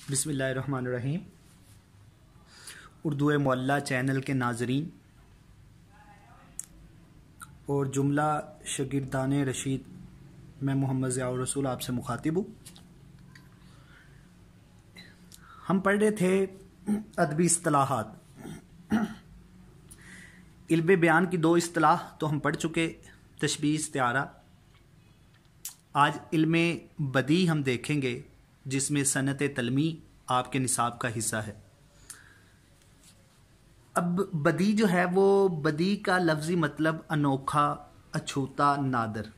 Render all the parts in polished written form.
बिस्मिल्लाहिर्रहमानिर्रहीम। उर्दू मुअल्ला चैनल के नाजरीन और जुमला शागिर्दान रशीद, मैं मोहम्मद ज़ियाउर रसूल आपसे मुखातिब हूँ। हम पढ़ रहे थे अदबी इस्तिलाहात। इल्म बयान की दो इस्तिलाह तो हम पढ़ चुके, तशबीह इस्तिआरा। आज इल्म बदी हम देखेंगे जिसमें सनत तलमी आपके निसाब का हिस्सा है। अब बदी जो है वो बदी का लफ्ज़ी मतलब अनोखा, अछूता, नादर,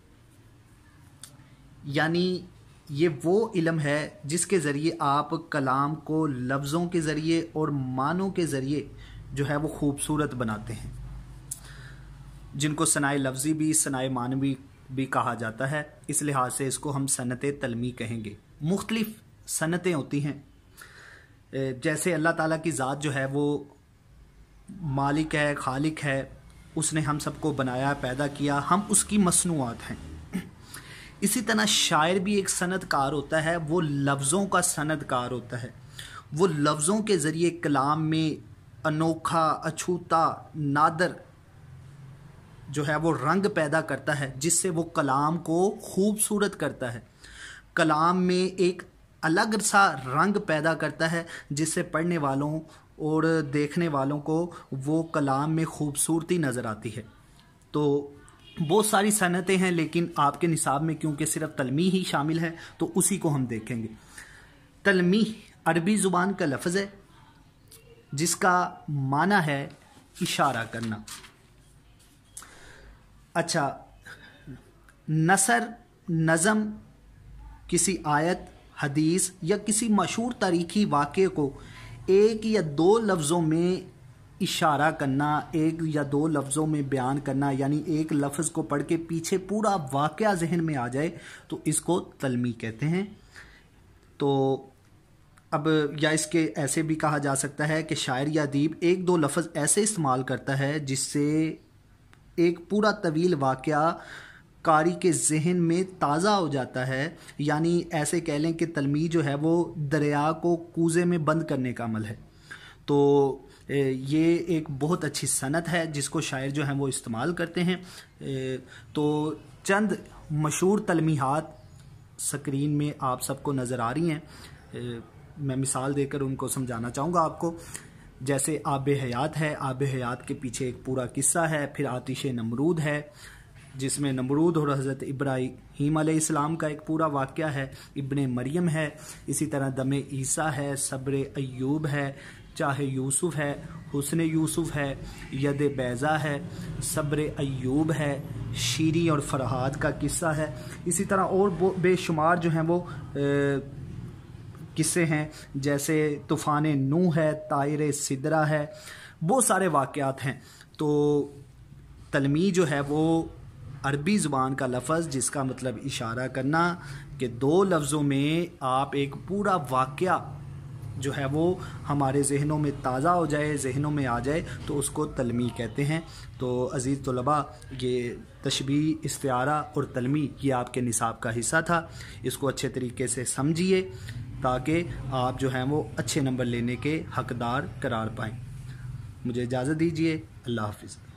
यानी ये वो इल्म है जिसके ज़रिए आप कलाम को लफ्ज़ों के ज़रिए और मानों के ज़रिए जो है वो खूबसूरत बनाते हैं, जिनको सनाए लफ्ज़ी भी सनाए मानवी भी कहा जाता है। इस लिहाज से इसको हम सनत तलमी कहेंगे। मुख्तलिफ सनतें होती हैं, जैसे अल्लाह ताला की ज़ात जो है वो मालिक है, खालिक है, उसने हम सबको बनाया, पैदा किया, हम उसकी मसनूआत हैं। इसी तरह शायर भी एक सनतकार होता है, वो लफ्ज़ों का सनतकार होता है। वो लफ्ज़ों के ज़रिए कलाम में अनोखा, अछूता, नादर जो है वो रंग पैदा करता है, जिससे वो कलाम को खूबसूरत करता है। कलाम में एक अलग सा रंग पैदा करता है जिससे पढ़ने वालों और देखने वालों को वो कलाम में खूबसूरती नज़र आती है। तो बहुत सारी सनतें हैं, लेकिन आपके निसाब में क्योंकि सिर्फ तलमी ही शामिल है तो उसी को हम देखेंगे। तलमी अरबी ज़ुबान का लफ्ज़ है जिसका माना है इशारा करना। अच्छा, नसर, नज़म किसी आयत, हदीस या किसी मशहूर तारीखी वाक़े को एक या दो लफ्ज़ों में इशारा करना, एक या दो लफ्ज़ों में बयान करना, यानी एक लफ्ज़ को पढ़ के पीछे पूरा वाक़या ज़हन में आ जाए तो इसको तलमी कहते हैं। तो अब या इसके ऐसे भी कहा जा सकता है कि शायर या अदीब एक दो लफ्ज़ ऐसे इस्तेमाल करता है जिससे एक पूरा तवील वाक़या कारी के जहन में ताज़ा हो जाता है। यानी ऐसे कह लें कि तलमी जो है वो दरिया को कूज़े में बंद करने का अमल है। तो ये एक बहुत अच्छी सनत है जिसको शायर जो हैं वो इस्तेमाल करते हैं। तो चंद मशहूर तलमीहात स्क्रीन में आप सबको नज़र आ रही हैं, मैं मिसाल देकर उनको समझाना चाहूँगा आपको। जैसे आब हयात है, आब हयात के पीछे एक पूरा किस्सा है। फिर आतिश नमरूद है जिसमें नमरूद और हज़रत इब्राहीम अलैहिस्सलाम का एक पूरा वाक़या है। इब्ने मरियम है, इसी तरह दम ईसा है, सब्र अय्यूब है, चाहे यूसुफ है, हुस्न यूसुफ है, यद बैज़ा है, सब्र अय्यूब है, शीरी और फरहाद का किस्सा है। इसी तरह और बेशुमार जो हैं वो किस्से हैं, जैसे तूफ़ान नूह है, तायर सिदरा है, बहुत सारे वाक़यात हैं। तो तलमी जो है वो अरबी ज़ुबान का लफ्ज़ जिसका मतलब इशारा करना, कि दो लफ्ज़ों में आप एक पूरा वाक़या जो है वो हमारे जहनों में ताज़ा हो जाए, जहनों में आ जाए, तो उसको तलमी कहते हैं। तो अज़ीज़ तलबा, ये तशबीह, इस्तिआरा और तलमी ये आपके निसाब का हिस्सा था। इसको अच्छे तरीके से समझिए ताकि आप जो हैं वो अच्छे नंबर लेने के हकदार करार पाएँ। मुझे इजाज़त दीजिए। अल्लाह हाफ़िज़।